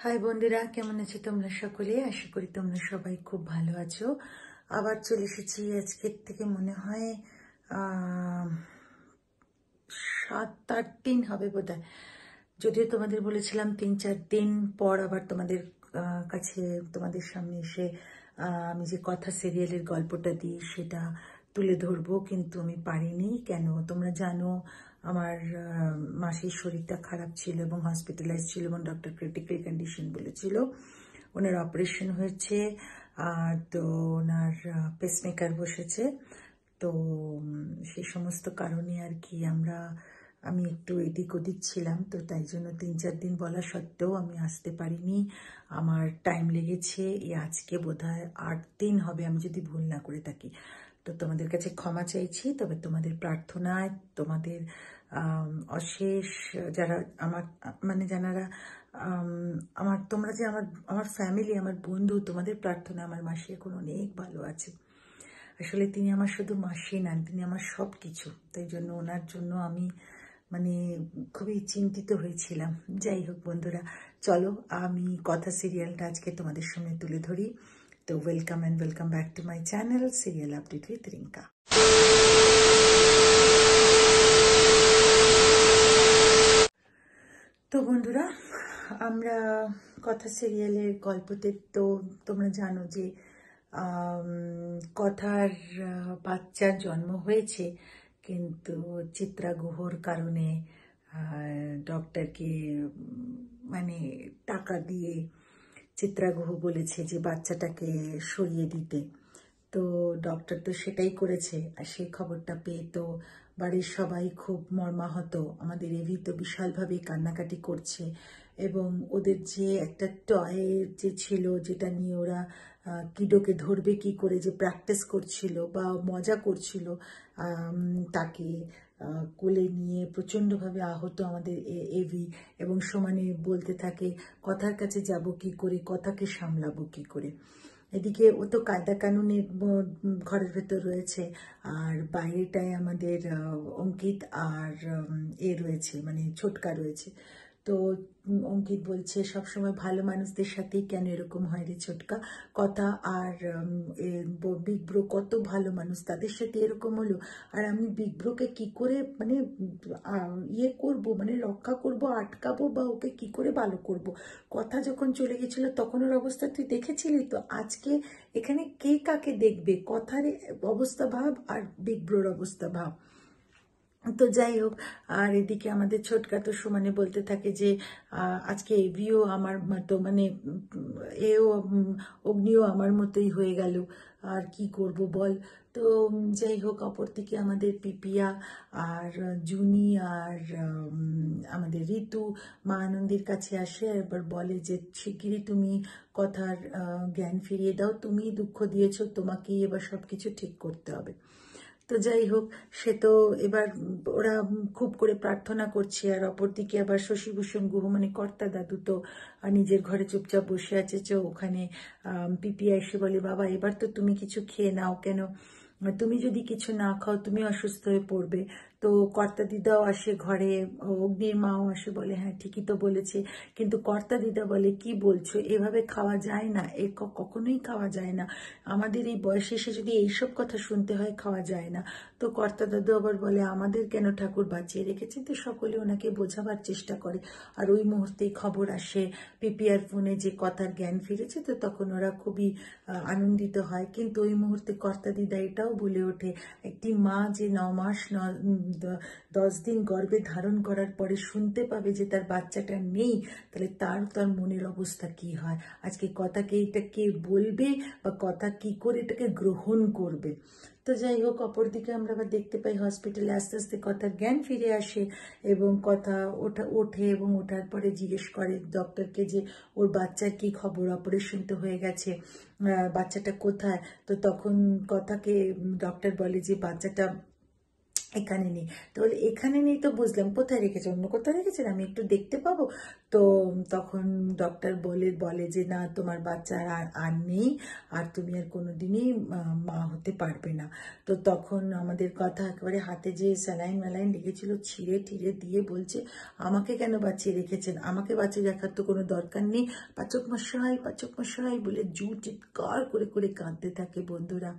High বন্ধুরা, কেমন আছো তোমরা সকলে? আশা করি তোমরা সবাই খুব ভালো আছো। আবার চলে এসেছি আজকের থেকে মনে হয় 7-8 দিন হবে বোধহয়। যদিও তোমাদের বলেছিলাম 3-4 দিন পর আবার তোমাদের কাছে তোমাদের সামনে এসে আমি যে কথা সিরিয়ালের গল্পটা দিই সেটা তুলে ধরবো, কিন্তু আমি পারিনি। কেন তোমরা জানো, আমার মাসির শরীরটা খারাপ ছিল এবং হসপিটালাইজ ছিল এবং ডক্টর ক্রিটিক্যাল কন্ডিশন বলেছিল। ওনার অপারেশন হয়েছে, তো ওনার পেসমেকার বসেছে। তো সেই সমস্ত কারণে আর কি আমি একটু এদিক ওদিক ছিলাম, তো তাই জন্য 3-4 দিন বলা সত্ত্বেও আমি আসতে পারিনি। আমার টাইম লেগেছে, আজকে বোধহয় 8 দিন হবে আমি যদি ভুল না করে থাকি। তো তোমাদের কাছে ক্ষমা চাইছি, তবে তোমাদের প্রার্থনায়, তোমাদের অশেষ যারা আমার যারা তোমরা যে আমার ফ্যামিলি, আমার বন্ধু, তোমাদের প্রার্থনা আমার মাসি এখন অনেক ভালো আছে। আসলে তিনি আমার শুধু মাসি নন, তিনি আমার সব কিছু। তাই জন্য ওনার জন্য আমি খুবই চিন্তিত হয়েছিলাম। যাই হোক বন্ধুরা, চলো আমি কথা সিরিয়ালটা আজকে তোমাদের সামনে তুলে ধরি। তো welcome and welcome back to my channel serial update with Rinka. তো বন্ধুরা, আমরা কথা সিরিয়ালের গল্পতে তো তোমরা জানো যে কথার বাচ্চার জন্ম হয়েছে, কিন্তু চিত্রা গুহর কারণে ডক্টরকে টাকা দিয়ে চিত্রা গুহ বলেছে যে বাচ্চাটাকে সরিয়ে দিতে। তো ডক্টর তো সেটাই করেছে। আর সেই খবরটা পেয়ে তো বাড়ির সবাই খুব মর্মাহত। আমাদের এভি তো বিশালভাবে কান্নাকাটি করছে, এবং ওদের যে একটা টয় যে ছিল, যেটা নিয়ে ওরা কিডোকে ধরবে কি করে যে প্র্যাকটিস করছিল বা মজা করছিল, তাকে কোলে নিয়ে প্রচণ্ডভাবে আহত আমাদের এভি, এবং সমানে বলতে থাকে কথার কাছে যাব কি করে, কথাকে সামলাবো কি করে। এদিকে ও তো কায়দা কানুনের ঘরের ভেতর রয়েছে, আর বাইরেটায় আমাদের অঙ্কিত আর রয়েছে, ছোটকা রয়েছে। তো অঙ্কিত বলছে সবসময় ভালো মানুষদের সাথেই কেন এরকম হয় রে ছোটকা, কথা আর বিগ ব্রো কত ভালো মানুষ, তাদের সাথে এরকম হলো। আর আমি বিগ ব্রোকে কি করে করব, রক্ষা করব, আটকাবো, বা ওকে কি করে ভালো করব। কথা যখন চলে গেছিল তখন ওর অবস্থা তুই দেখেছিলি তো, আজকে এখানে কে কাকে দেখবে? কথার অবস্থা ভাব আর বিগ ব্রোর অবস্থা ভাব। তো যাই হোক, আর এদিকে আমাদের ছোটকা তো সমানে বলতে থাকে যে আজকে এভিও আমার মতো, এও অগ্নিও আমার মতোই হয়ে গেল, আর কি করব বল। তো যাই হোক, অপরদিকে আমাদের পিপিয়া আর জুনি আর আমাদের ঋতু মা আনন্দের কাছে আসে, এবার বলে যে শিগগিরই তুমি কথার জ্ঞান ফিরিয়ে দাও, তুমি দুঃখ দিয়েছো, তোমাকেই এবার সবকিছু ঠিক করতে হবে। তো যাই হোক, সে তো এবার ওরা খুব করে প্রার্থনা করছে, আর অপরদিকে আবার শশীভূষণ গুহ কর্তা দাদু তো নিজের ঘরে চুপচাপ বসে আছে। যে ওখানে পিপিয়া এসে বলে, বাবা এবার তো তুমি কিছু খেয়ে নাও, কেন তুমি যদি কিছু না খাও তুমি অসুস্থ হয়ে পড়বে। তো কর্তা দিদাও আসে ঘরে, অগ্নির মাও আসে, বলে হ্যাঁ ঠিকই তো বলেছে, কিন্তু কর্তা দিদা বলে কি বলছো, এভাবে খাওয়া যায় না, কখনোই খাওয়া যায় না, আমাদের এই বয়সে এসে যদি এইসব কথা শুনতে হয়, খাওয়া যায় না। তো কর্তা দাদু আবার বলে আমাদের কেন ঠাকুর বাঁচিয়ে রেখেছে। তো সকলে ওনাকে বোঝাবার চেষ্টা করে, আর ওই মুহূর্তেই খবর আসে পিপিআর ফোনে যে কথার জ্ঞান ফিরেছে। তো তখন ওরা খুবই আনন্দিত হয়, কিন্তু ওই মুহূর্তে কর্তা দিদা এটাও বলে ওঠে, একটি মা যে 9 মাস 10 দিন গর্ভে ধারণ করার পরে শুনতে পাবে যে তার বাচ্চাটা নেই, তাহলে তার মনের অবস্থা কি হয়। আজকে কথাকে এটা কে বলবে, বা কথা কি করে এটাকে গ্রহণ করবে। তো যাই হোক, অপরদিকে আমরা আবার দেখতে পাই হসপিটালে আস্তে আস্তে কথার জ্ঞান ফিরে আসে, এবং কথা ওঠে, এবং ওঠার পরে জিজ্ঞেস করে ডক্টরকে যে ওর বাচ্চার কি খবর, অপারেশন তো হয়ে গেছে, বাচ্চাটা কোথায়। তো তখন কথাকে ডক্টর বলে যে বাচ্চাটা এখানে নেই। তো বলে এখানে নেই তো বুঝলাম, কোথায় রেখেছে, অন্য কোথায় রেখেছেন, আমি একটু দেখতে পাবো? তো তখন ডক্টর বলে যে না, তোমার বাচ্চা আর নেই, আর তুমি আর কোনোদিনই মা হতে পারবে না। তো তখন আমাদের কথা একেবারে হাতে যে স্যালাইন ম্যালাইন লেগেছিল ছিঁড়ে টিড়ে দিয়ে বলছে, আমাকে কেন বাঁচিয়ে রেখেছেন, আমাকে বাঁচিয়ে রাখার তো কোনো দরকার নেই, পাচক মশাই বলে চিৎকার করে করে কাঁদতে থাকে বন্ধুরা।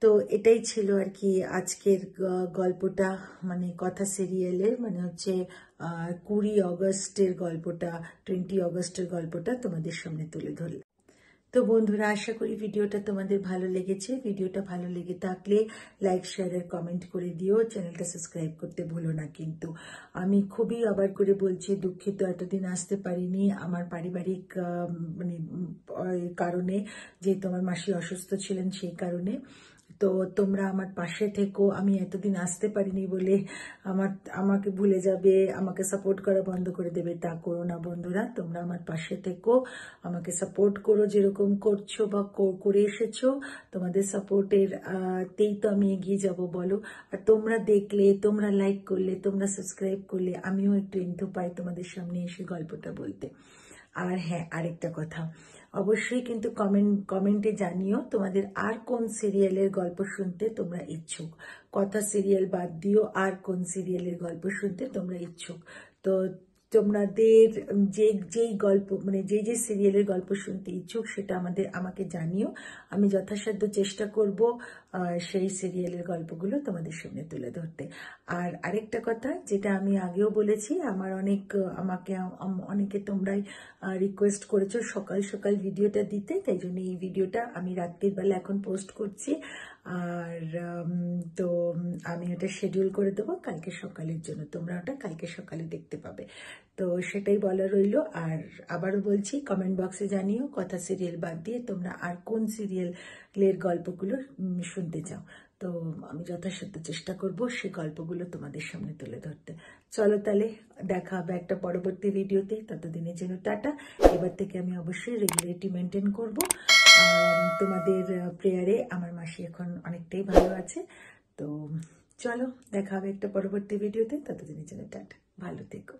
তো এটাই ছিল আর কি আজকের গল্পটা, মানে কথা সিরিয়ালের, মানে হচ্ছে 20 অগস্টের গল্পটা, 20 অগস্টের গল্পটা তোমাদের সামনে তুলে ধরলাম। তো বন্ধুরা, আশা করি ভিডিওটা তোমাদের ভালো লেগেছে। ভিডিওটা ভালো লেগে থাকলে লাইক শেয়ার আর কমেন্ট করে দিও, চ্যানেলটা সাবস্ক্রাইব করতে ভুলো না কিন্তু। আমি খুবই আবার করে বলছি, দুঃখিত এতদিন আসতে পারিনি আমার পারিবারিক মানে কারণে, যেহেতু আমার মাসি অসুস্থ ছিলেন সেই কারণে। তো তোমরা আমার পাশে থেকো, আমি এতদিন আসতে পারিনি বলে আমাকে ভুলে যাবে, আমাকে সাপোর্ট করা বন্ধ করে দেবে, তা করো না বন্ধুরা। তোমরা আমার পাশে থেকো, আমাকে সাপোর্ট করো, যেরকম করছো বা করে এসেছো। তোমাদের সাপোর্টের তেই তো আমি এগিয়ে যাব বলো। আর তোমরা দেখলে, তোমরা লাইক করলে, তোমরা সাবস্ক্রাইব করলে আমিও একটু ইন্টু পাই তোমাদের সামনে এসে গল্পটা বলতে। আর হ্যাঁ, আরেকটা কথা, অবশ্যই কিন্তু কমেন্টে জানিও তোমাদের আর কোন সিরিয়ালের গল্প শুনতে তোমরা ইচ্ছুক। কথা সিরিয়াল বাদ দিও, আর কোন সিরিয়ালের গল্প শুনতে তোমরা ইচ্ছুক। তো তোমাদের যেই গল্প, মানে যে সিরিয়ালের গল্প শুনতে ইচ্ছুক সেটা আমাকে জানিও। আমি যথাসাধ্য চেষ্টা করব সেই সিরিয়ালের গল্পগুলো তোমাদের সামনে তুলে ধরতে। আর আরেকটা কথা, যেটা আমি আগেও বলেছি, আমাকে অনেকে তোমরাই রিকোয়েস্ট করেছো সকাল সকাল ভিডিওটা দিতে, তাই জন্য এই ভিডিওটা আমি রাত্রির বেলা এখন পোস্ট করছি। আর তো আমি ওটা শিডিউল করে দেবো কালকে সকালের জন্য, তোমরা ওটা কালকে সকালে দেখতে পাবে। তো সেটাই বলা রইলো। আর আবারও বলছি, কমেন্ট বক্সে জানিও কথা সিরিয়াল বাদ দিয়ে তোমরা আর কোন সিরিয়ালের গল্পগুলো শুনতে চাও। তো আমি যথাসাধ্য চেষ্টা করব সে গল্পগুলো তোমাদের সামনে তুলে ধরতে। চলো তাহলে, দেখা হবে একটা পরবর্তী ভিডিওতে, ততদিনের জন্য টাটা। এবার থেকে আমি অবশ্যই রেগুলারিটি মেনটেন করব। তোমাদের প্রেয়ারে আমার মাসি এখন অনেকটাই ভালো আছে। তো চলো, দেখা হবে একটা পরবর্তী ভিডিওতে, ততদিনের জন্য টাটা, ভালো থেকো।